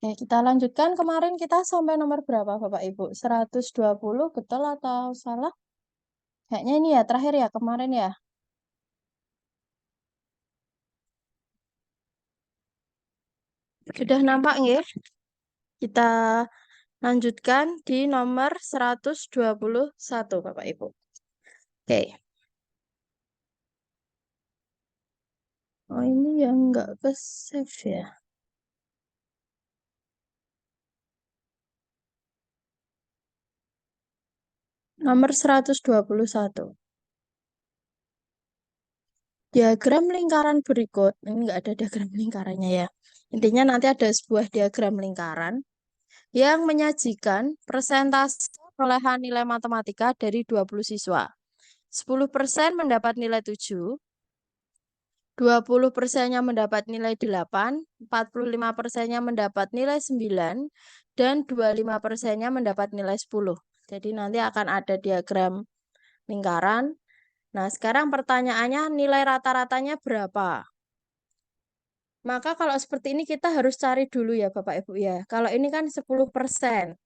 Oke, kita lanjutkan. Kemarin kita sampai nomor berapa, Bapak Ibu? 120, betul atau salah? Kayaknya ini ya, terakhir ya, kemarin ya. Sudah nampak nggih? Kita lanjutkan di nomor 121, Bapak Ibu. Oke. Oh, ini yang nggak ke save ya. Nomor 121. Diagram lingkaran berikut. Ini nggak ada diagram lingkarannya ya. Intinya nanti ada sebuah diagram lingkaran yang menyajikan persentase perolehan nilai matematika dari 20 siswa. 10% mendapat nilai 7, 20%-nya mendapat nilai 8, 45%-nya mendapat nilai 9, dan 25%-nya mendapat nilai 10. Jadi nanti akan ada diagram lingkaran. Nah, sekarang pertanyaannya nilai rata-ratanya berapa? Maka kalau seperti ini kita harus cari dulu ya Bapak Ibu ya. Kalau ini kan 10%.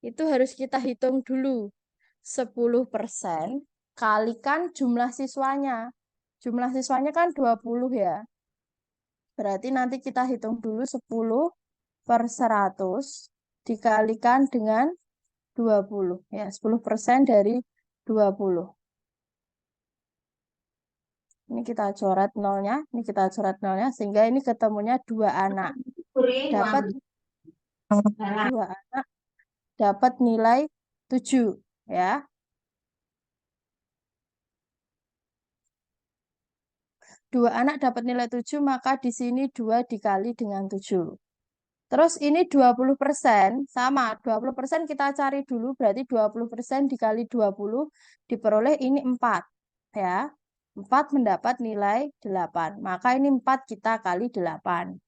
Itu harus kita hitung dulu. 10% kalikan jumlah siswanya. Jumlah siswanya kan 20 ya. Berarti nanti kita hitung dulu 10/100 dikalikan dengan 20. Ya, 10% dari 20. Ini kita coret nolnya. Ini kita coret nolnya. Sehingga ini ketemunya 2 anak. Dapat 2 anak. Dapat nilai 7. Ya. 2 anak dapat nilai 7, maka di sini 2 dikali dengan 7. Terus ini 20%, sama. 20% kita cari dulu, berarti 20% dikali 20 diperoleh ini 4. Ya. 4 mendapat nilai 8. Maka ini 4 kita kali 8.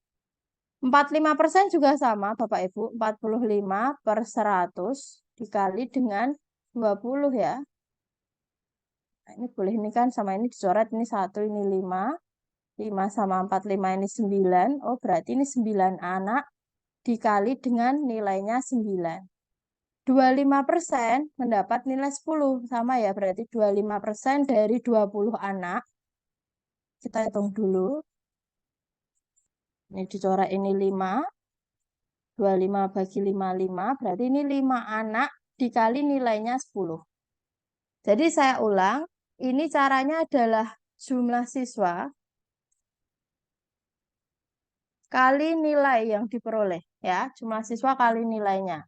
45% juga sama, Bapak Ibu. 45/100 dikali dengan 20 ya. Nah, ini boleh ini kan sama ini dicoret, ini 1, ini 5. 5 sama 4, 5 ini 9. Oh, berarti ini 9 anak dikali dengan nilainya 9. 25% mendapat nilai 10. Sama ya, berarti 25% dari 20 anak. Kita hitung dulu. Ini dicoret ini 5. 25 bagi 5, 5. Berarti ini 5 anak dikali nilainya 10. Jadi saya ulang, ini caranya adalah jumlah siswa kali nilai yang diperoleh. Ya, jumlah siswa kali nilainya.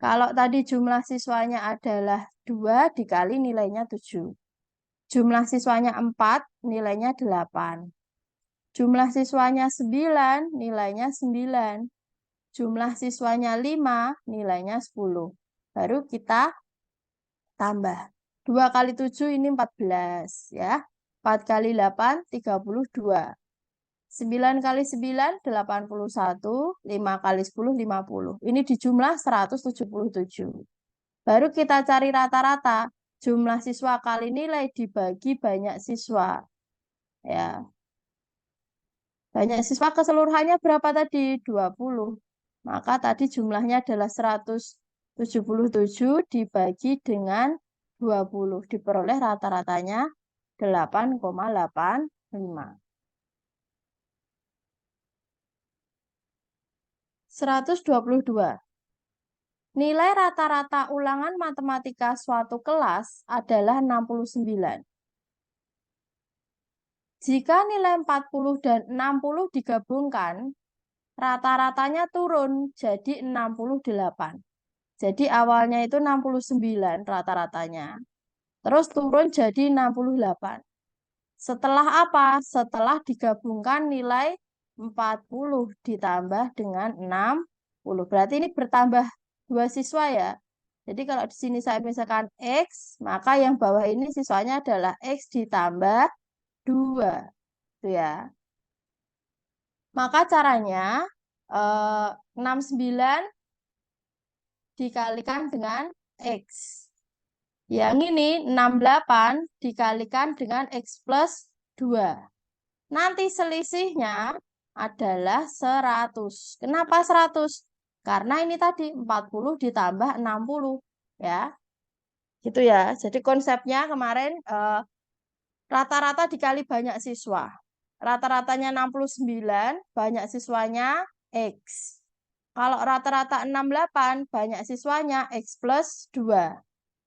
Kalau tadi jumlah siswanya adalah 2 dikali nilainya 7. Jumlah siswanya 4, nilainya 8. Jumlah siswanya 9, nilainya 9. Jumlah siswanya 5, nilainya 10. Baru kita tambah. 2 kali 7 ini 14. Ya. 4 kali 8, 32. 9 kali 9, 81. 5 kali 10, 50. Ini dijumlah 177. Baru kita cari rata-rata. Jumlah siswa kali nilai dibagi banyak siswa. Ya. Banyak siswa keseluruhannya berapa tadi? 20. Maka tadi jumlahnya adalah 177 dibagi dengan 20. Diperoleh rata-ratanya 8,85. 122. Nilai rata-rata ulangan matematika suatu kelas adalah 69. Jika nilai 40 dan 60 digabungkan, rata-ratanya turun jadi 68. Jadi awalnya itu 69 rata-ratanya. Terus turun jadi 68. Setelah apa? Setelah digabungkan nilai 40 ditambah dengan 60. Berarti ini bertambah 2 siswa ya. Jadi kalau di sini saya misalkan X, maka yang bawah ini siswanya adalah X ditambah 2. Itu ya. Maka caranya 69 dikalikan dengan X. Yang ini 68 dikalikan dengan X plus 2. Nanti selisihnya adalah 100. Kenapa 100? Karena ini tadi 40 ditambah 60. Ya, gitu ya. Jadi konsepnya kemarin rata-rata dikali banyak siswa. Rata-ratanya 69, banyak siswanya X. Kalau rata-rata 68, banyak siswanya X plus 2.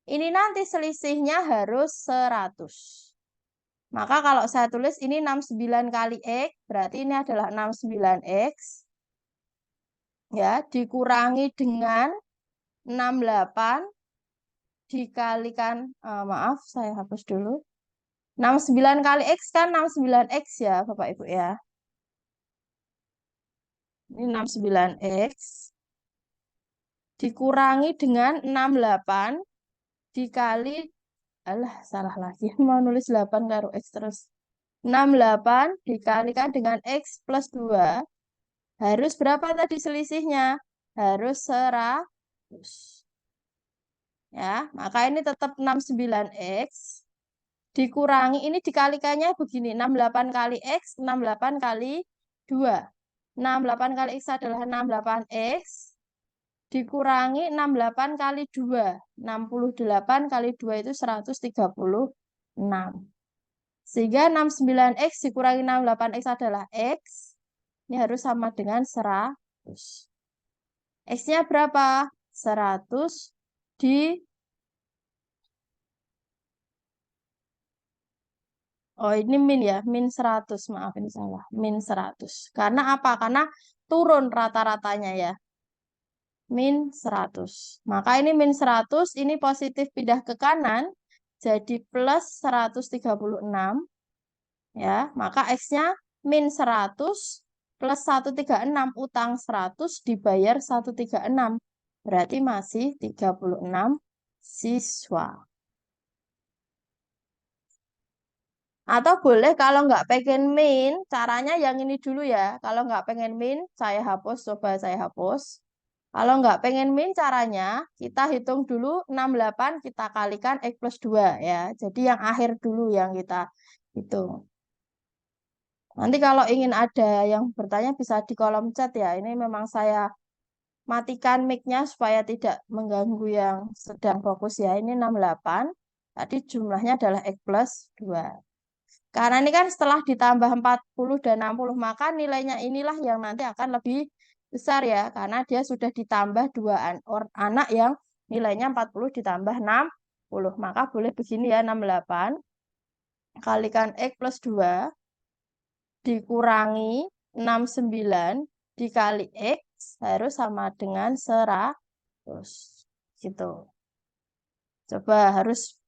Ini nanti selisihnya harus 100. Maka kalau saya tulis ini 69 kali X, berarti ini adalah 69X. Ya, dikurangi dengan 68 dikalikan, maaf saya hapus dulu. 69 kali X kan 69X ya Bapak Ibu ya. Ini 69X dikurangi dengan 68 dikali, salah lagi, mau nulis 8 karo X terus. 68 dikalikan dengan X plus 2. Harus berapa tadi selisihnya? Harus 100. Ya, maka ini tetap 69X dikurangi, ini dikalikannya begini, 68 kali X, 68 kali 2. 68 kali X adalah 68X, dikurangi 68 kali 2. 68 kali 2 itu 136. Sehingga 69X dikurangi 68X adalah X. Ini harus sama dengan 100. X-nya berapa? 100 di... Oh, ini min ya, min 100. Maaf, ini salah. Min 100. Karena apa? Karena turun rata-ratanya ya. Min 100. Maka ini min 100, ini positif pindah ke kanan. Jadi plus 136. Ya, maka X-nya min 100 plus 136. Utang 100 dibayar 136. Berarti masih 36 siswa. Atau boleh kalau nggak pengen min, caranya yang ini dulu ya. Kalau nggak pengen min, saya hapus, coba saya hapus. Kalau nggak pengen min, caranya kita hitung dulu 68 kita kalikan X plus 2 ya. Jadi yang akhir dulu yang kita hitung. Nanti kalau ingin ada yang bertanya bisa di kolom chat ya. Ini memang saya matikan mic-nya supaya tidak mengganggu yang sedang fokus ya. Ini 68, tadi jumlahnya adalah X plus 2. Karena ini kan setelah ditambah 40 dan 60, maka nilainya inilah yang nanti akan lebih besar ya. Karena dia sudah ditambah 2 anak yang nilainya 40 ditambah 60. Maka boleh begini ya, 68 kalikan X plus 2 dikurangi 69 dikali X harus sama dengan 100. Gitu. Coba harus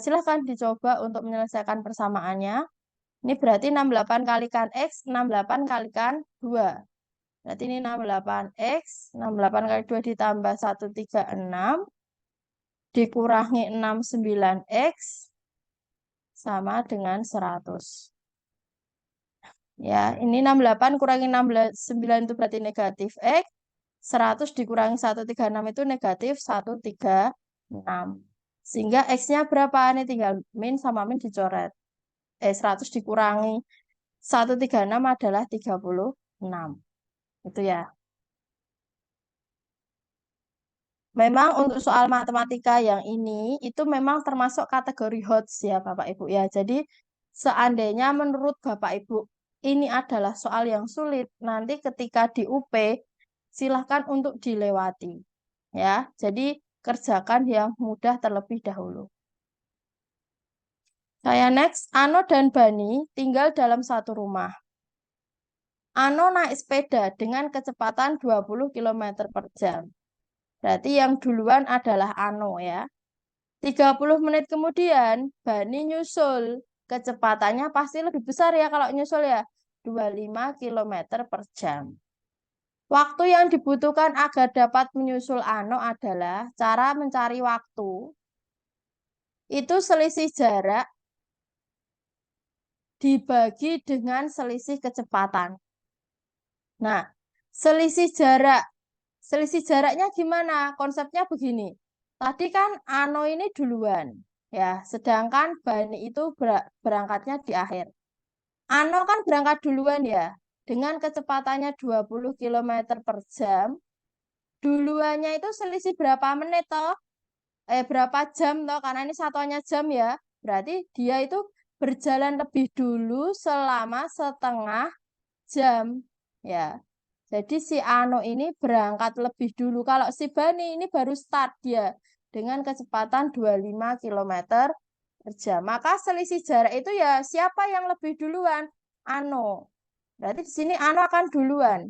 silahkan dicoba untuk menyelesaikan persamaannya. Ini berarti 68 kalikan X, 68 kalikan 2. Berarti ini 68X, 68 kali 2 ditambah 136, dikurangi 69X, sama dengan 100. Ya, ini 68 kurangi 69 itu berarti negatif X, 100 dikurangi 136 itu negatif 136. Sehingga X-nya berapa? Ini tinggal min sama min dicoret. 100 dikurangi 136 adalah 36. Itu ya. Memang untuk soal matematika yang ini, itu memang termasuk kategori HOTS ya Bapak Ibu ya. Jadi seandainya menurut Bapak Ibu ini adalah soal yang sulit, nanti ketika di UP silahkan untuk dilewati. Ya, jadi kerjakan yang mudah terlebih dahulu. Saya next, Ano dan Bani tinggal dalam satu rumah. Ano naik sepeda dengan kecepatan 20 km per jam. Berarti yang duluan adalah Ano ya. 30 menit kemudian, Bani nyusul. Kecepatannya pasti lebih besar ya kalau nyusul ya. 25 km per jam. Waktu yang dibutuhkan agar dapat menyusul Ano adalah cara mencari waktu. Itu selisih jarak dibagi dengan selisih kecepatan. Nah, selisih jaraknya gimana? Konsepnya begini. Tadi kan Ano ini duluan, ya. Sedangkan Bani itu berangkatnya di akhir. Ano kan berangkat duluan ya. dengan kecepatannya 20 km per jam, duluannya itu selisih berapa menit toh? Berapa jam toh? Karena ini satuannya jam ya. Berarti dia itu berjalan lebih dulu selama setengah jam. Ya. Jadi si Ano ini berangkat lebih dulu. Kalau si Bani ini baru start dia dengan kecepatan 25 km per jam. Maka selisih jarak itu ya siapa yang lebih duluan? Ano. Berarti di sini Ano akan duluan.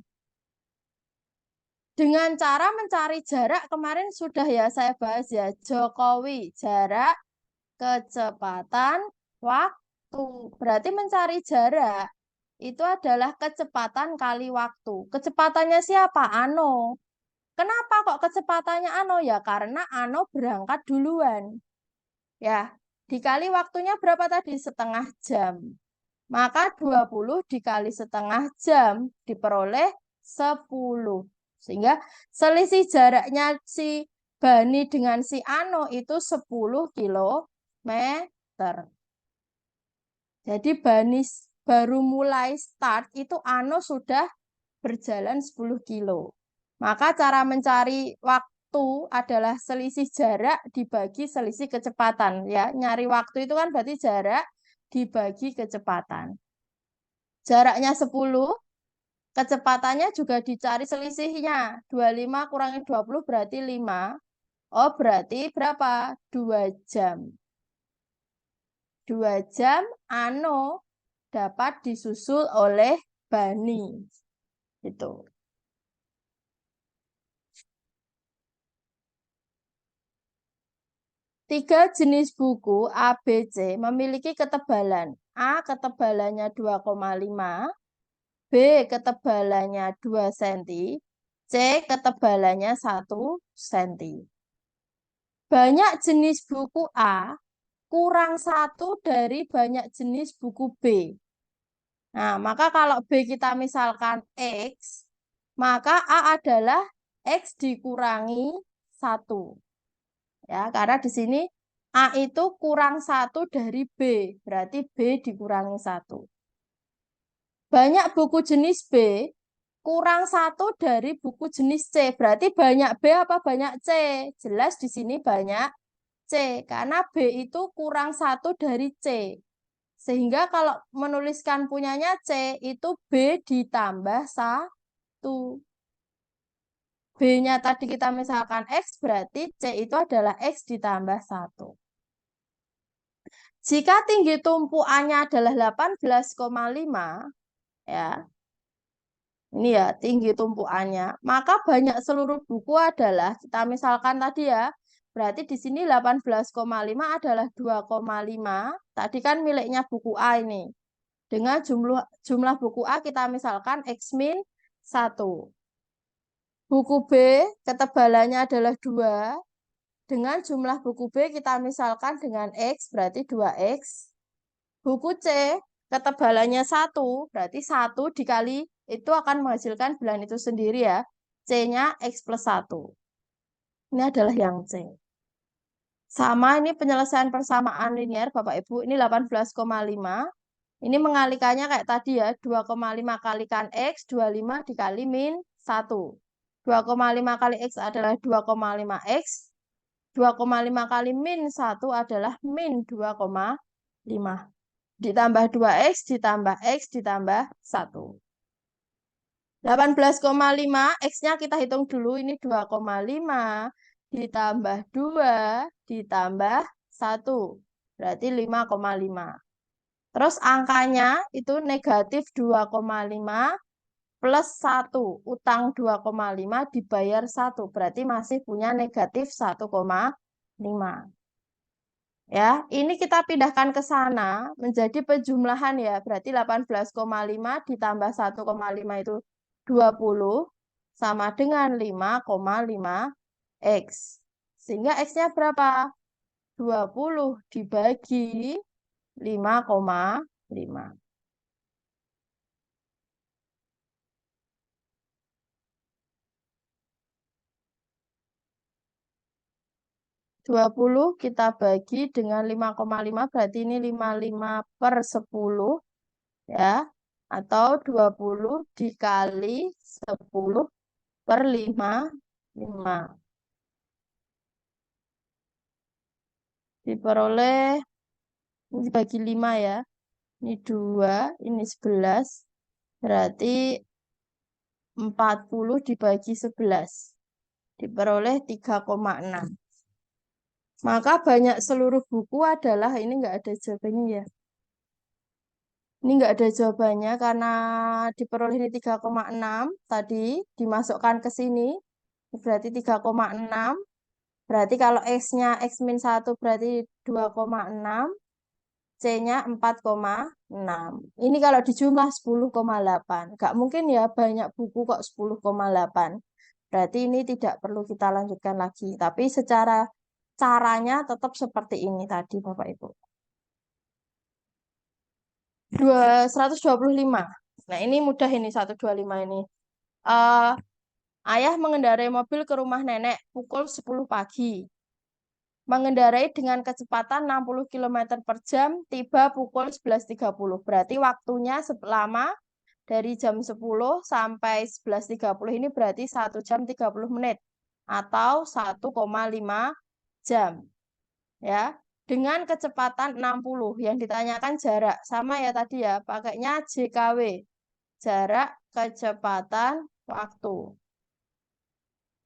Dengan cara mencari jarak kemarin sudah ya saya bahas ya. Jokowi, jarak, kecepatan, waktu. Berarti mencari jarak itu adalah kecepatan kali waktu. Kecepatannya siapa? Ano. Kenapa kok kecepatannya Ano? Ya karena Ano berangkat duluan. Ya, dikali waktunya berapa tadi? Setengah jam. Maka 20 dikali setengah jam diperoleh 10. Sehingga selisih jaraknya si Bani dengan si Ano itu 10 kilometer. Jadi Bani baru mulai start itu Ano sudah berjalan 10 kilo. Maka cara mencari waktu adalah selisih jarak dibagi selisih kecepatan. Ya, nyari waktu itu kan berarti jarak dibagi kecepatan. Jaraknya 10, kecepatannya juga dicari selisihnya. 25 kurangi 20 berarti 5. Oh, berarti berapa? 2 jam. 2 jam Ano dapat disusul oleh Bani. Itu. Tiga jenis buku A, B, C memiliki ketebalan. A ketebalannya 2,5, B ketebalannya 2 cm, C ketebalannya 1 cm. Banyak jenis buku A kurang satu dari banyak jenis buku B. Nah, maka kalau B kita misalkan X, maka A adalah X dikurangi 1. Ya, karena di sini A itu kurang 1 dari B, berarti B dikurangi 1. Banyak buku jenis B kurang 1 dari buku jenis C, berarti banyak B apa banyak C? Jelas di sini banyak C, karena B itu kurang 1 dari C. Sehingga kalau menuliskan punyanya C, itu B ditambah 1. B-nya tadi kita misalkan X, berarti C itu adalah X ditambah 1. Jika tinggi tumpuannya adalah 18,5, ya, ini ya tinggi tumpuannya, maka banyak seluruh buku adalah, kita misalkan tadi ya, berarti di sini 18,5 adalah 2,5, tadi kan miliknya buku A ini. Dengan jumlah buku A kita misalkan X min 1. Buku B ketebalannya adalah 2. Dengan jumlah buku B kita misalkan dengan X berarti 2X. Buku C ketebalannya 1, berarti 1 dikali itu akan menghasilkan bilangan itu sendiri ya. C-nya X plus 1. Ini adalah yang C. Sama ini penyelesaian persamaan linear Bapak Ibu, ini 18,5. Ini mengalikannya kayak tadi ya, 2,5 kalikan X, 25 dikali min 1. 2,5 kali X adalah 2,5X. 2,5 kali min 1 adalah min 2,5. Ditambah 2X, ditambah X, ditambah 1. 18,5, X-nya kita hitung dulu, ini 2,5. Ditambah 2, ditambah 1. Berarti 5,5. Terus angkanya itu negatif 2,5 plus 1. Utang 2,5 dibayar 1. Berarti masih punya negatif 1,5. Ya, ini kita pindahkan ke sana menjadi penjumlahan ya. Berarti 18,5 ditambah 1,5 itu 20 sama dengan 5,5X. Sehingga X-nya berapa? 20 dibagi 5,5. 20 kita bagi dengan 5,5 berarti ini 55/10 ya. atau 20 dikali 10 per 5. Diperoleh, ini dibagi 5 ya. Ini 2, ini 11. Berarti 40 dibagi 11. Diperoleh 3,6. Maka banyak seluruh buku adalah, ini enggak ada jawabannya ya. Ini enggak ada jawabannya karena diperoleh ini 3,6. Tadi dimasukkan ke sini. Berarti 3,6. Berarti kalau X-nya X-1 berarti 2,6. C-nya 4,6. Ini kalau dijumlah 10,8. Nggak mungkin ya banyak buku kok 10,8. Berarti ini tidak perlu kita lanjutkan lagi. Tapi secara caranya tetap seperti ini tadi Bapak Ibu. 125. Nah ini mudah ini 125 ini. Ayah mengendarai mobil ke rumah nenek pukul 10 pagi. Mengendarai dengan kecepatan 60 km per jam, tiba pukul 11.30. Berarti waktunya selama dari jam 10 sampai 11.30 ini berarti 1 jam 30 menit. Atau 1,5 jam. Ya, dengan kecepatan 60. Yang ditanyakan jarak. Sama ya tadi ya, pakainya JKW. Jarak, kecepatan, waktu.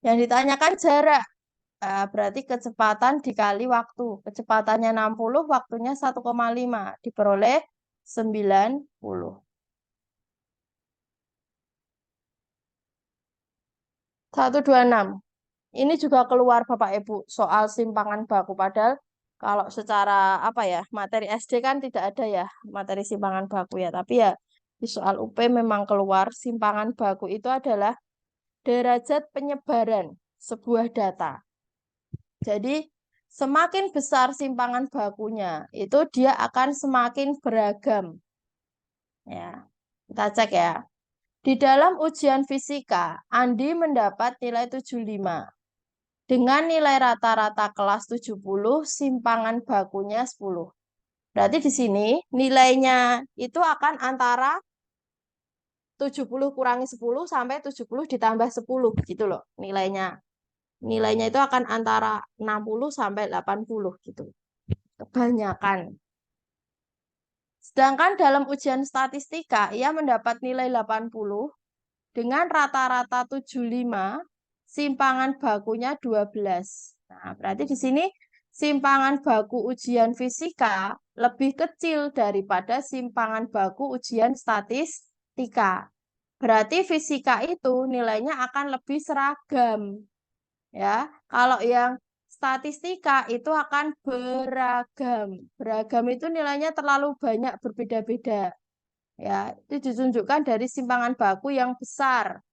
Yang ditanyakan jarak. Berarti kecepatan dikali waktu. Kecepatannya 60, waktunya 1,5. Diperoleh 90. 126. Ini juga keluar Bapak Ibu soal simpangan baku. Padahal kalau secara apa ya, materi SD kan tidak ada ya materi simpangan baku ya. Tapi ya di soal UP memang keluar simpangan baku itu adalah derajat penyebaran sebuah data. Jadi semakin besar simpangan bakunya, itu dia akan semakin beragam. Ya, kita cek ya. Di dalam ujian fisika, Andi mendapat nilai 75. Dengan nilai rata-rata kelas 70, simpangan bakunya 10. Berarti di sini nilainya itu akan antara 70 kurangi 10 sampai 70 ditambah 10 gitu loh nilainya. Nilainya itu akan antara 60 sampai 80 gitu. Kebanyakan. Sedangkan dalam ujian statistika, ia mendapat nilai 80 dengan rata-rata 75, simpangan bakunya 12. Nah, berarti di sini simpangan baku ujian fisika lebih kecil daripada simpangan baku ujian statistika. Berarti fisika itu nilainya akan lebih seragam. Ya, kalau yang statistika itu akan beragam. Beragam itu nilainya terlalu banyak berbeda-beda. Ya, itu ditunjukkan dari simpangan baku yang besar.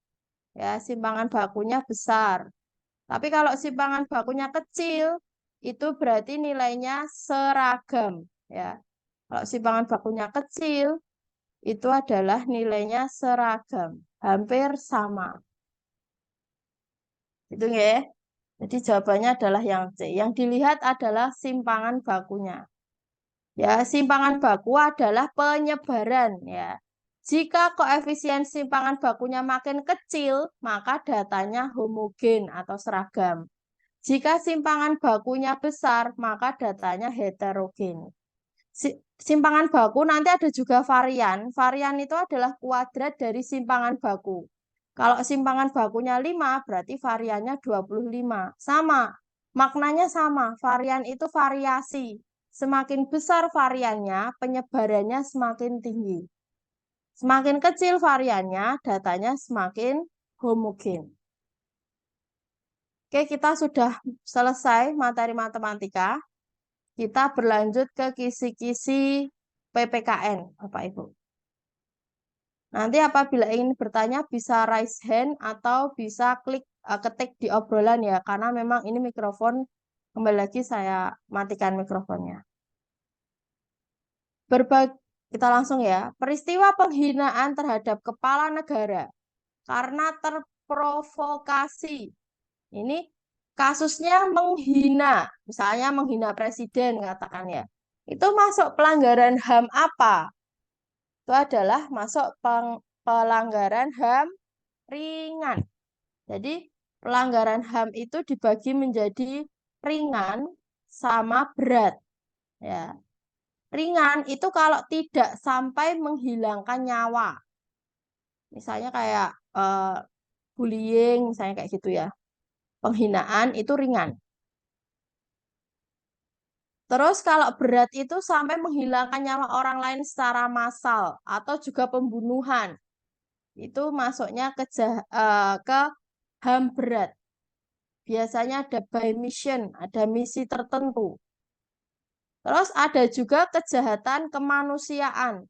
Ya, simpangan bakunya besar. Tapi kalau simpangan bakunya kecil, itu berarti nilainya seragam. Ya, kalau simpangan bakunya kecil, itu adalah nilainya seragam, hampir sama. Itu ya. Jadi jawabannya adalah yang C. Yang dilihat adalah simpangan bakunya. Ya, simpangan baku adalah penyebaran ya. Jika koefisien simpangan bakunya makin kecil, maka datanya homogen atau seragam. Jika simpangan bakunya besar, maka datanya heterogen. Simpangan baku nanti ada juga varian. Varian itu adalah kuadrat dari simpangan baku. Kalau simpangan bakunya 5, berarti variannya 25. Sama, maknanya sama. Varian itu variasi. Semakin besar variannya, penyebarannya semakin tinggi. Semakin kecil variannya, datanya semakin homogen. Oke, kita sudah selesai materi matematika. Kita berlanjut ke kisi-kisi PPKN, Bapak Ibu. Nanti apabila ingin bertanya bisa raise hand atau bisa ketik di obrolan ya, karena memang ini mikrofon, kembali lagi saya matikan mikrofonnya. Kita langsung ya, peristiwa penghinaan terhadap kepala negara karena terprovokasi. Ini kasusnya menghina, misalnya menghina presiden katakan ya. Itu masuk pelanggaran HAM apa? itu adalah masuk pelanggaran HAM ringan. Jadi pelanggaran HAM itu dibagi menjadi ringan sama berat. Ya. Ringan itu kalau tidak sampai menghilangkan nyawa. Misalnya kayak bullying, misalnya kayak gitu ya. Penghinaan itu ringan. Terus kalau berat itu sampai menghilangkan nyawa orang lain secara massal atau juga pembunuhan. Itu masuknya ke HAM berat. Biasanya ada by mission, ada misi tertentu. Terus ada juga kejahatan kemanusiaan.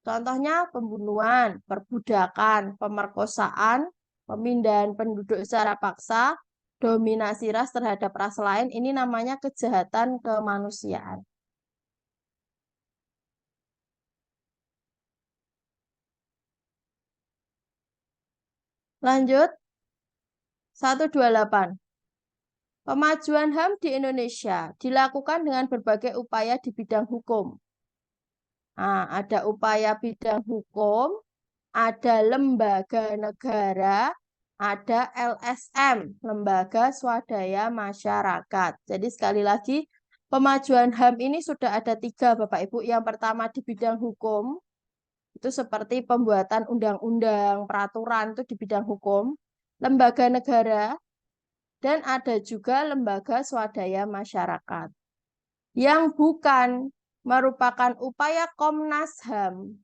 Contohnya pembunuhan, perbudakan, pemerkosaan, pemindahan penduduk secara paksa, dominasi ras terhadap ras lain. Ini namanya kejahatan kemanusiaan. Lanjut, 128. Pemajuan HAM di Indonesia dilakukan dengan berbagai upaya di bidang hukum. Nah, ada upaya bidang hukum, ada lembaga negara, ada LSM, Lembaga Swadaya Masyarakat. Jadi sekali lagi, pemajuan HAM ini sudah ada 3, Bapak Ibu. Yang pertama di bidang hukum, itu seperti pembuatan undang-undang, peraturan itu di bidang hukum, lembaga negara, dan ada juga lembaga swadaya masyarakat. Yang bukan merupakan upaya Komnas HAM,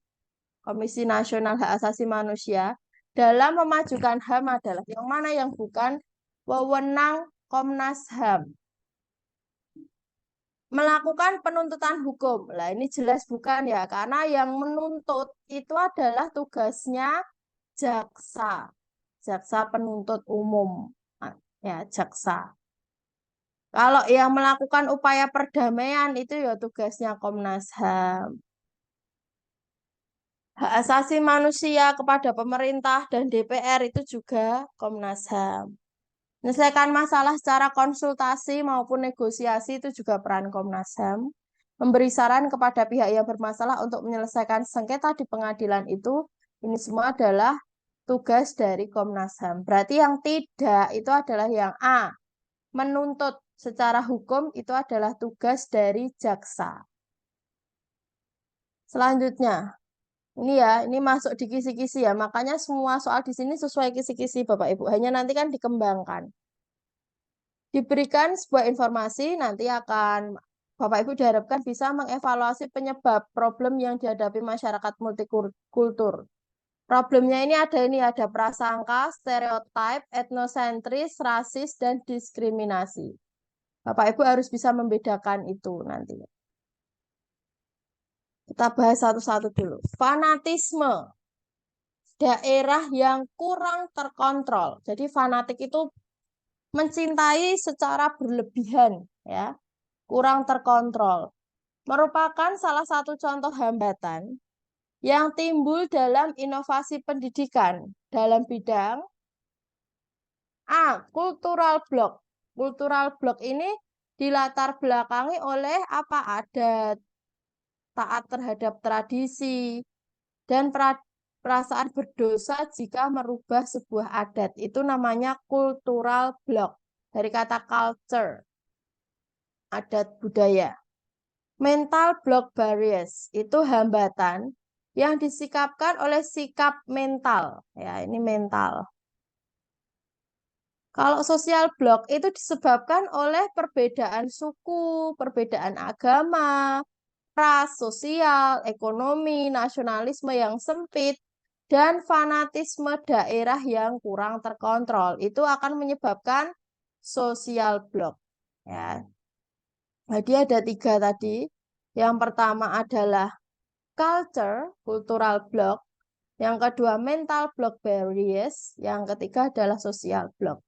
Komisi Nasional Hak Asasi Manusia, dalam memajukan HAM adalah yang mana yang bukan wewenang Komnas HAM. Melakukan penuntutan hukum. Lah ini jelas bukan ya, karena yang menuntut itu adalah tugasnya jaksa. Jaksa penuntut umum. Ya, jaksa. Kalau yang melakukan upaya perdamaian itu ya tugasnya Komnas HAM. Hak asasi manusia kepada pemerintah dan DPR itu juga Komnas HAM. Menyelesaikan masalah secara konsultasi maupun negosiasi itu juga peran Komnas HAM. Memberi saran kepada pihak yang bermasalah untuk menyelesaikan sengketa di pengadilan itu, ini semua adalah tugas dari Komnas HAM. Berarti yang tidak itu adalah yang A. Menuntut secara hukum itu adalah tugas dari jaksa. Selanjutnya, ini ya, ini masuk di kisi-kisi ya. Makanya semua soal di sini sesuai kisi-kisi Bapak Ibu. Hanya nanti kan dikembangkan. Diberikan sebuah informasi, nanti akan Bapak Ibu diharapkan bisa mengevaluasi penyebab problem yang dihadapi masyarakat multikultur. Problemnya ini ada prasangka, stereotip, etnosentris, rasis, dan diskriminasi. Bapak Ibu harus bisa membedakan itu nanti. Kita bahas satu-satu dulu. Fanatisme. Daerah yang kurang terkontrol. Jadi fanatik itu mencintai secara berlebihan, ya, kurang terkontrol. Merupakan salah satu contoh hambatan yang timbul dalam inovasi pendidikan dalam bidang A. Cultural block. Cultural block ini dilatar belakangi oleh apa? Adat, taat terhadap tradisi, dan perasaan berdosa jika merubah sebuah adat. Itu namanya cultural block. Dari kata culture, adat budaya. Mental block barriers itu hambatan yang disikapkan oleh sikap mental. Ya, ini mental. Kalau sosial block itu disebabkan oleh perbedaan suku, perbedaan agama, ras, sosial, ekonomi, nasionalisme yang sempit, dan fanatisme daerah yang kurang terkontrol. Itu akan menyebabkan sosial block. Ya. Jadi ada 3 tadi. Yang pertama adalah cultural block. Yang kedua mental block barriers. Yang ketiga adalah social block.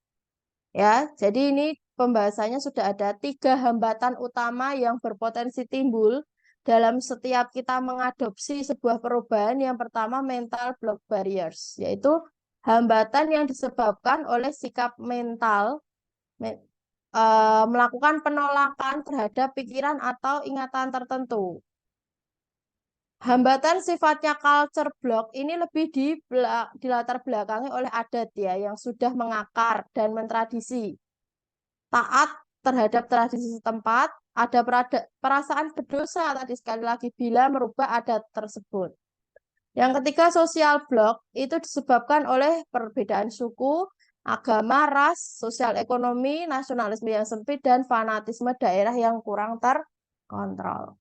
Ya, jadi ini pembahasannya sudah ada 3 hambatan utama yang berpotensi timbul dalam setiap kita mengadopsi sebuah perubahan. Yang pertama mental block barriers, yaitu hambatan yang disebabkan oleh sikap mental melakukan penolakan terhadap pikiran atau ingatan tertentu. Hambatan sifatnya culture block ini lebih dilatar belakangi oleh adat ya, yang sudah mengakar dan mentradisi. Taat terhadap tradisi setempat, ada perasaan berdosa tadi sekali lagi bila merubah adat tersebut. Yang ketiga, sosial block itu disebabkan oleh perbedaan suku, agama, ras, sosial ekonomi, nasionalisme yang sempit, dan fanatisme daerah yang kurang terkontrol.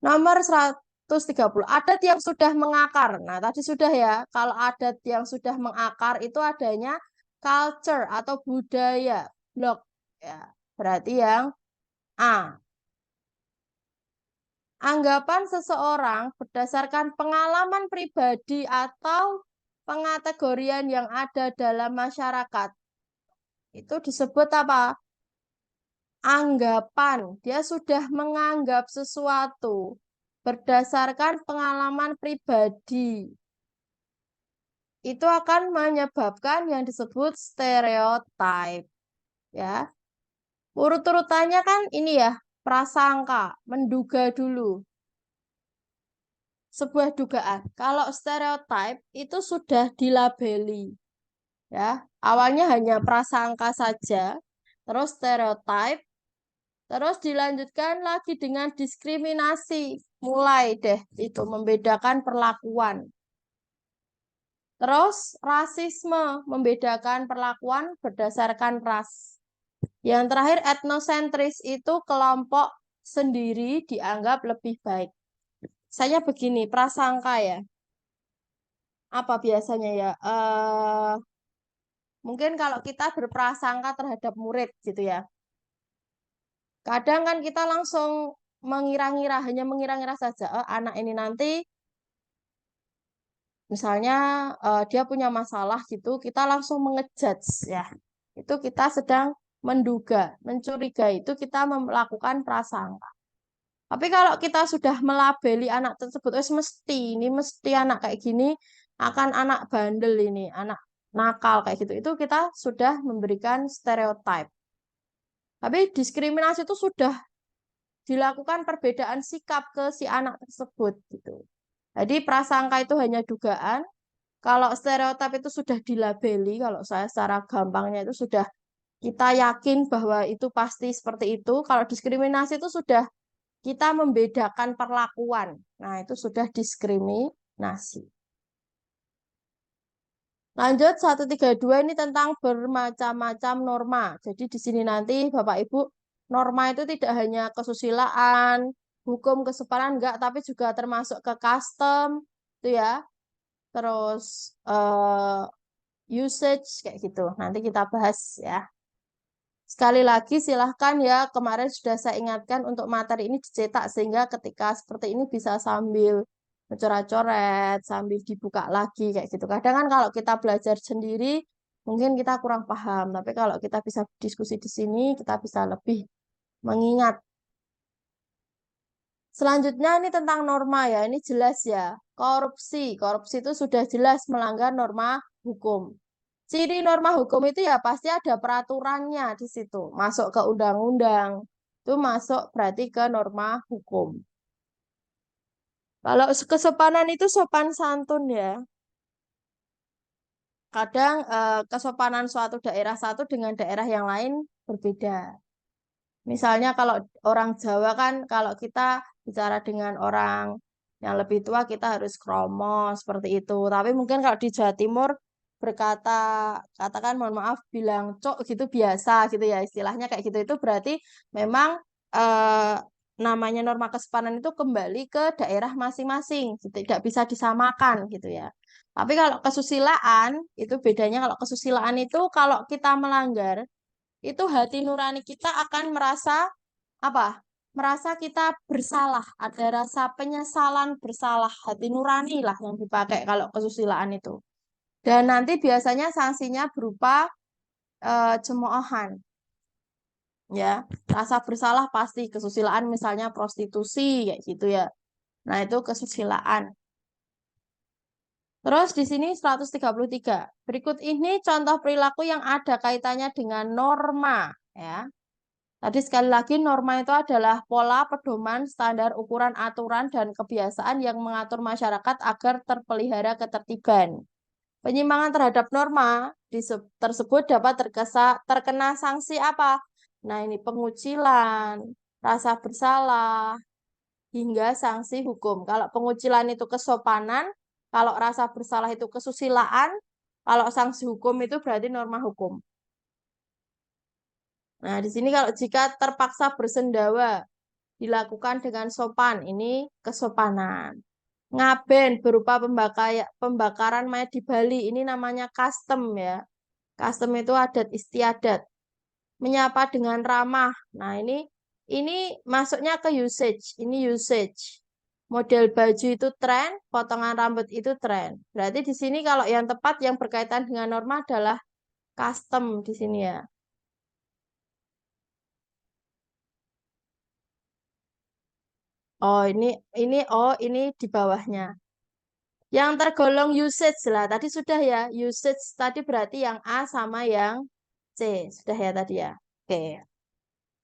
Nomor 130, adat yang sudah mengakar. Nah, tadi sudah ya, kalau adat yang sudah mengakar itu adanya culture atau budaya block. Ya, berarti yang A. Anggapan seseorang berdasarkan pengalaman pribadi atau pengategorian yang ada dalam masyarakat. Itu disebut apa? Anggapan. Dia sudah menganggap sesuatu berdasarkan pengalaman pribadi. Itu akan menyebabkan yang disebut stereotype. Ya. Urut-urutannya kan ini ya, prasangka, menduga dulu. Sebuah dugaan. Kalau stereotype itu sudah dilabeli. Ya, awalnya hanya prasangka saja, terus stereotype, terus dilanjutkan lagi dengan diskriminasi. Mulai deh itu membedakan perlakuan. Terus rasisme, membedakan perlakuan berdasarkan ras. Yang terakhir etnosentris itu kelompok sendiri dianggap lebih baik. Saya begini, prasangka ya. Apa biasanya ya? Mungkin kalau kita berprasangka terhadap murid gitu ya. Kadang kan kita langsung mengira-ngira, hanya mengira-ngira saja. Anak ini nanti misalnya dia punya masalah gitu, kita langsung mengejudge ya. Itu kita sedang menduga, mencurigai, itu kita melakukan prasangka. Tapi kalau kita sudah melabeli anak tersebut, ini mesti anak kayak gini akan anak bandel ini, anak nakal kayak gitu. Itu kita sudah memberikan stereotip. Tapi diskriminasi itu sudah dilakukan perbedaan sikap ke si anak tersebut gitu. Jadi prasangka itu hanya dugaan. Kalau stereotip itu sudah dilabeli, kalau saya secara gampangnya itu sudah kita yakin bahwa itu pasti seperti itu. Kalau diskriminasi itu sudah kita membedakan perlakuan. Nah, itu sudah diskriminasi. Lanjut 132 ini tentang bermacam-macam norma. Jadi di sini nanti Bapak Ibu, norma itu tidak hanya kesusilaan, hukum kesopanan enggak, tapi juga termasuk ke custom itu ya. Terus usage kayak gitu. Nanti kita bahas ya. Sekali lagi silahkan ya, kemarin sudah saya ingatkan untuk materi ini dicetak sehingga ketika seperti ini bisa sambil mencoret-coret, sambil dibuka lagi kayak gitu. Kadang kan kalau kita belajar sendiri mungkin kita kurang paham, tapi kalau kita bisa diskusi di sini kita bisa lebih mengingat. Selanjutnya ini tentang norma ya, ini jelas ya. Korupsi, korupsi itu sudah jelas melanggar norma hukum. Ciri norma hukum itu ya pasti ada peraturannya di situ. Masuk ke undang-undang. Itu masuk berarti ke norma hukum. Kalau kesopanan itu sopan santun ya. Kadang kesopanan suatu daerah satu dengan daerah yang lain berbeda. Misalnya kalau orang Jawa kan kalau kita bicara dengan orang yang lebih tua kita harus kromo seperti itu. Tapi mungkin kalau di Jawa Timur berkata katakan mohon maaf bilang cok gitu biasa gitu ya istilahnya kayak gitu itu berarti memang eh, namanya norma kesopanan itu kembali ke daerah masing-masing tidak bisa disamakan gitu ya. Tapi kalau kesusilaan itu bedanya kalau kesusilaan itu kalau kita melanggar itu hati nurani kita akan merasa apa? Merasa kita bersalah, ada rasa penyesalan bersalah, hati nurani lah yang dipakai kalau kesusilaan itu. Dan nanti biasanya sanksinya berupa cemoohan. Ya, rasa bersalah pasti kesusilaan misalnya prostitusi kayak gitu ya. Nah, itu kesusilaan. Terus di sini 133. Berikut ini contoh perilaku yang ada kaitannya dengan norma ya. Tadi sekali lagi norma itu adalah pola, pedoman, standar, ukuran, aturan, dan kebiasaan yang mengatur masyarakat agar terpelihara ketertiban. Penyimpangan terhadap norma tersebut dapat terkena sanksi apa? Nah, ini pengucilan, rasa bersalah, hingga sanksi hukum. Kalau pengucilan itu kesopanan, kalau rasa bersalah itu kesusilaan, kalau sanksi hukum itu berarti norma hukum. Nah, di sini kalau jika terpaksa bersendawa dilakukan dengan sopan, ini kesopanan. Ngaben berupa pembakaran mayat di Bali, ini namanya custom ya. Custom itu adat istiadat. Menyapa dengan ramah. Nah, ini masuknya ke usage. Ini usage. Model baju itu tren, potongan rambut itu tren. Berarti di sini kalau yang tepat yang berkaitan dengan norma adalah custom di sini ya. Oh, ini di bawahnya. Yang tergolong usage lah. Tadi sudah ya. Usage tadi berarti yang A sama yang C. Sudah ya tadi ya. Oke.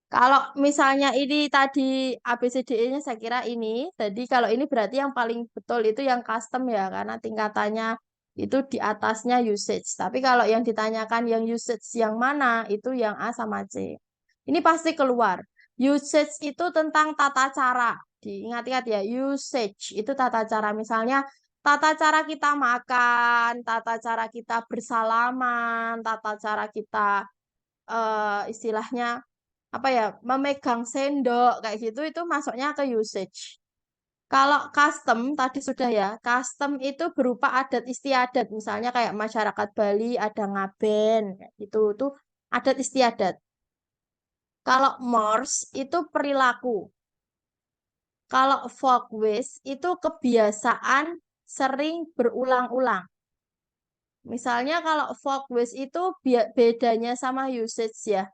Kalau misalnya ini tadi ABCDE-nya saya kira ini. Jadi kalau ini berarti yang paling betul itu yang custom ya. Karena tingkatannya itu di atasnya usage. Tapi kalau yang ditanyakan yang usage yang mana itu yang A sama C. Ini pasti keluar. Usage itu tentang tata cara. Diingat-ingat ya, usage itu tata cara. Misalnya tata cara kita makan, tata cara kita bersalaman, tata cara kita istilahnya apa ya, memegang sendok kayak gitu itu masuknya ke usage. Kalau custom tadi sudah ya, custom itu berupa adat istiadat, misalnya kayak masyarakat Bali ada ngaben, kayak gitu itu adat istiadat. Kalau mores itu perilaku. Kalau folkways itu kebiasaan sering berulang-ulang. Misalnya kalau folkways itu bedanya sama usage ya.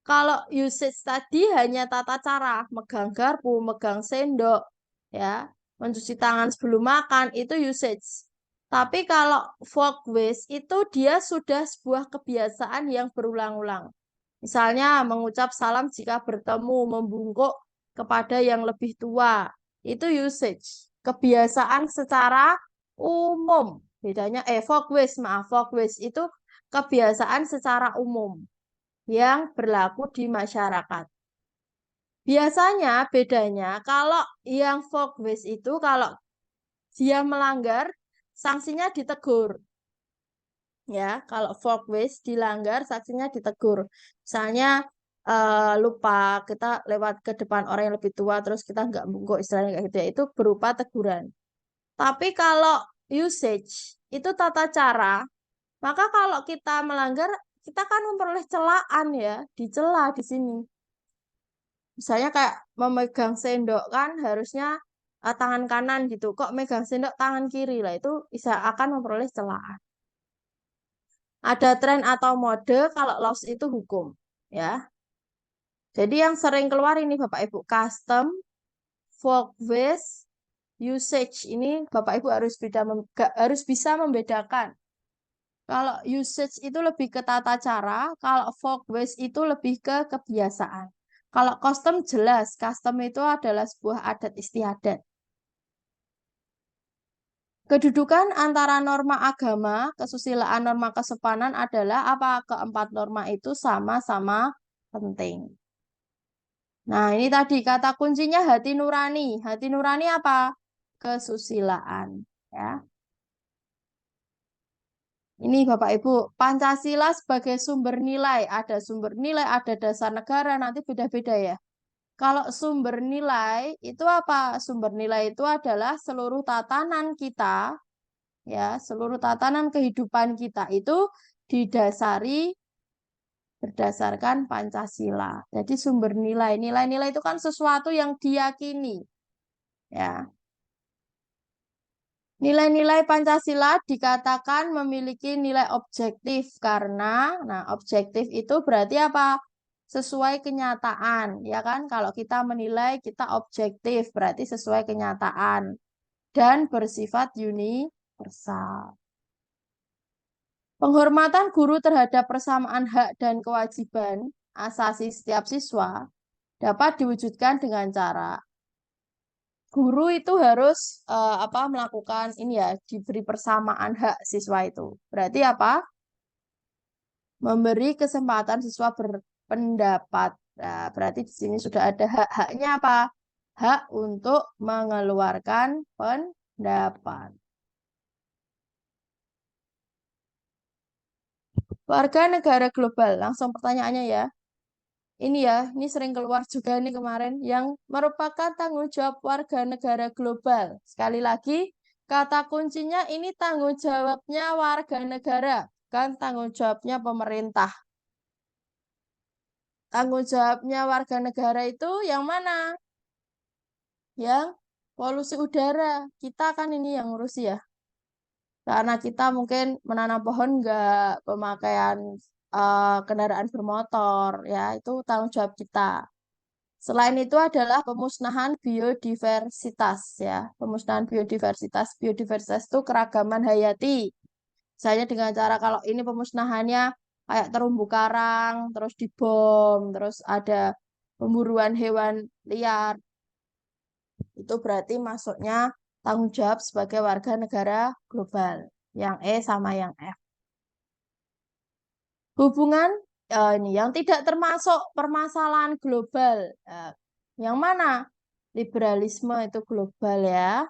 Kalau usage tadi hanya tata cara, megang garpu, megang sendok, ya, mencuci tangan sebelum makan, itu usage. Tapi kalau folkways itu dia sudah sebuah kebiasaan yang berulang-ulang. Misalnya mengucap salam jika bertemu, membungkuk kepada yang lebih tua, itu usage. Kebiasaan secara umum. Bedanya, folkways, maaf, folkways itu kebiasaan secara umum yang berlaku di masyarakat. Biasanya bedanya kalau yang folkways itu kalau dia melanggar sanksinya ditegur. Ya, kalau folkways dilanggar sanksinya ditegur. Misalnya lupa kita lewat ke depan orang yang lebih tua terus kita nggak bungkuk istilahnya kayak gitu ya, itu berupa teguran. Tapi kalau usage itu tata cara, maka kalau kita melanggar kita kan memperoleh celaan ya, dicela di sini. Misalnya kayak memegang sendok kan harusnya tangan kanan gitu. Kok megang sendok tangan kiri lah itu bisa akan memperoleh celaan. Ada tren atau mode kalau loss itu hukum ya. Jadi yang sering keluar ini Bapak Ibu custom, folkways, usage ini Bapak Ibu harus bisa membedakan. Kalau usage itu lebih ke tata cara, kalau folkways itu lebih ke kebiasaan. Kalau custom jelas, custom itu adalah sebuah adat istiadat. Kedudukan antara norma agama, kesusilaan, norma kesopanan adalah apa? Keempat norma itu sama-sama penting. Nah, ini tadi kata kuncinya hati nurani. Hati nurani apa? Kesusilaan. Ya. Ini Bapak Ibu, Pancasila sebagai sumber nilai. Ada sumber nilai, ada dasar negara, nanti beda-beda ya. Kalau sumber nilai itu apa? Sumber nilai itu adalah seluruh tatanan kita, ya, seluruh tatanan kehidupan kita itu didasari berdasarkan Pancasila. Jadi sumber nilai, nilai-nilai itu kan sesuatu yang diyakini, ya. Nilai-nilai Pancasila dikatakan memiliki nilai objektif karena, nah, objektif itu berarti apa? Sesuai kenyataan, ya kan? Kalau kita menilai, kita objektif, berarti sesuai kenyataan dan bersifat universal. Penghormatan guru terhadap persamaan hak dan kewajiban asasi setiap siswa dapat diwujudkan dengan cara guru itu harus melakukan ini ya, diberi persamaan hak siswa itu. Berarti apa? Memberi kesempatan siswa berpendapat. Nah, berarti di sini sudah ada hak-haknya apa? Hak untuk mengeluarkan pendapat. Warga negara global, langsung pertanyaannya ya. Ini ya, ini sering keluar juga nih kemarin, yang merupakan tanggung jawab warga negara global. Sekali lagi, kata kuncinya ini tanggung jawabnya warga negara, bukan tanggung jawabnya pemerintah. Tanggung jawabnya warga negara itu yang mana? Yang polusi udara. Kita kan ini yang ngurus ya. Karena kita mungkin menanam pohon nggak, pemakaian kendaraan bermotor, ya itu tanggung jawab kita. Selain itu adalah pemusnahan biodiversitas ya. Pemusnahan biodiversitas. Biodiversitas itu keragaman hayati. Misalnya dengan cara kalau ini pemusnahannya kayak terumbu karang, terus dibom, terus ada pemburuan hewan liar. Itu berarti masuknya tanggung jawab sebagai warga negara global. Yang E sama yang F. Hubungan ini yang tidak termasuk permasalahan global. Yang mana? Liberalisme itu global ya.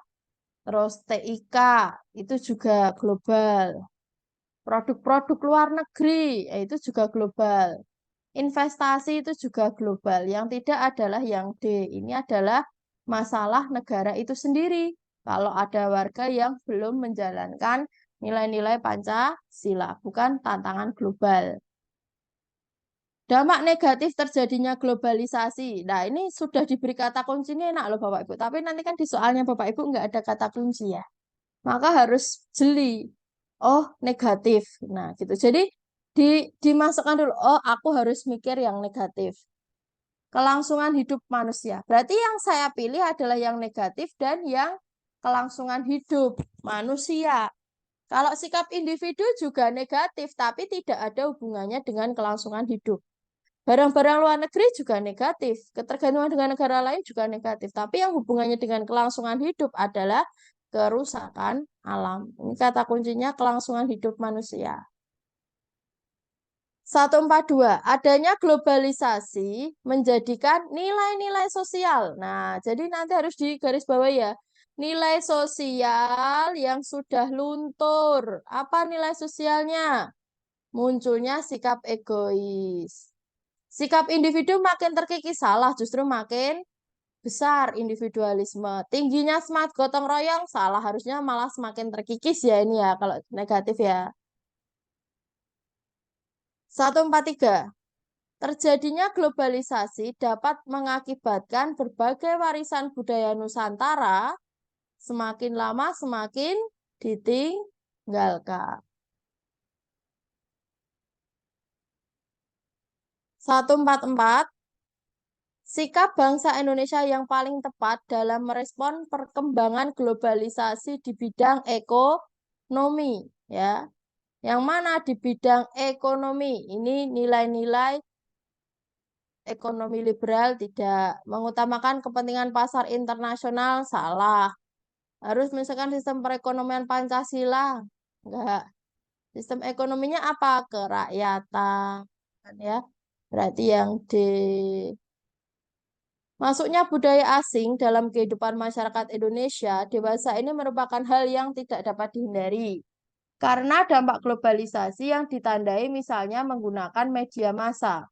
Terus TIK itu juga global. Produk-produk luar negeri itu juga global. Investasi itu juga global. Yang tidak adalah yang D. Ini adalah masalah negara itu sendiri. Kalau ada warga yang belum menjalankan nilai-nilai Pancasila, bukan tantangan global. Dampak negatif terjadinya globalisasi. Nah, ini sudah diberi kata kuncinya enak loh Bapak Ibu. Tapi nanti kan di soalnya Bapak Ibu nggak ada kata kunci ya. Maka harus jeli. Oh, negatif. Nah, gitu. Jadi dimasukkan dulu. Oh, aku harus mikir yang negatif. Kelangsungan hidup manusia. Berarti yang saya pilih adalah yang negatif dan yang kelangsungan hidup manusia. Kalau sikap individu juga negatif, tapi tidak ada hubungannya dengan kelangsungan hidup. Barang-barang luar negeri juga negatif. Ketergantungan dengan negara lain juga negatif. Tapi yang hubungannya dengan kelangsungan hidup adalah kerusakan alam. Ini kata kuncinya kelangsungan hidup manusia. 142. Adanya globalisasi menjadikan nilai-nilai sosial. Nah, jadi nanti harus digarisbawahi ya. Nilai sosial yang sudah luntur. Apa nilai sosialnya? Munculnya sikap egois. Sikap individu makin terkikis salah, justru makin besar individualisme. Tingginya semangat gotong royong salah, harusnya malah semakin terkikis ya ini ya kalau negatif ya. 143. Terjadinya globalisasi dapat mengakibatkan berbagai warisan budaya Nusantara semakin lama semakin ditinggalkan. 144. Sikap bangsa Indonesia yang paling tepat dalam merespon perkembangan globalisasi di bidang ekonomi ya. Yang mana di bidang ekonomi ini nilai-nilai ekonomi liberal tidak mengutamakan kepentingan pasar internasional salah. Harus misalkan sistem perekonomian Pancasila enggak. Sistem ekonominya apa? Kerakyatan ya. Berarti yang D. Masuknya budaya asing dalam kehidupan masyarakat Indonesia dewasa ini merupakan hal yang tidak dapat dihindari. Karena dampak globalisasi yang ditandai misalnya menggunakan media massa.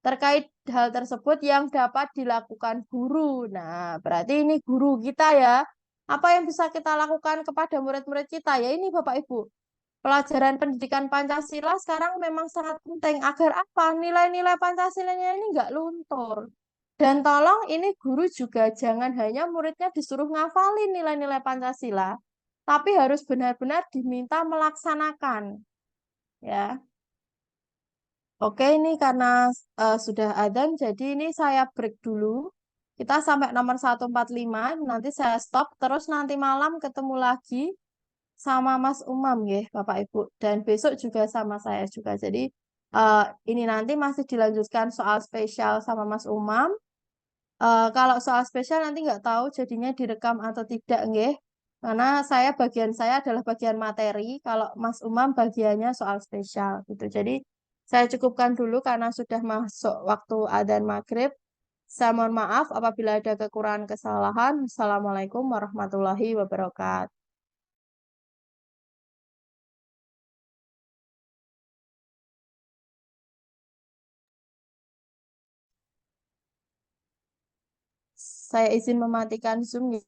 Terkait hal tersebut yang dapat dilakukan guru. Nah, berarti ini guru kita ya. Apa yang bisa kita lakukan kepada murid-murid kita? Ya ini Bapak Ibu. Pelajaran pendidikan Pancasila sekarang memang sangat penting agar apa? Nilai-nilai Pancasilanya ini nggak luntur. Dan tolong ini guru juga jangan hanya muridnya disuruh ngafalin nilai-nilai Pancasila, tapi harus benar-benar diminta melaksanakan. Ya. Oke, ini karena sudah adzan, jadi ini saya break dulu. Kita sampai nomor 145, nanti saya stop, terus nanti malam ketemu lagi sama Mas Umam ya, Bapak Ibu. Dan besok juga sama saya juga. Jadi ini nanti masih dilanjutkan soal spesial sama Mas Umam. Kalau soal spesial nanti nggak tahu jadinya direkam atau tidak, nggih. Karena bagian saya adalah bagian materi, kalau Mas Umam bagiannya soal spesial gitu. Jadi saya cukupkan dulu karena sudah masuk waktu adzan maghrib. Saya mohon maaf apabila ada kekurangan kesalahan. Assalamualaikum warahmatullahi wabarakatuh. Saya izin mematikan Zoom.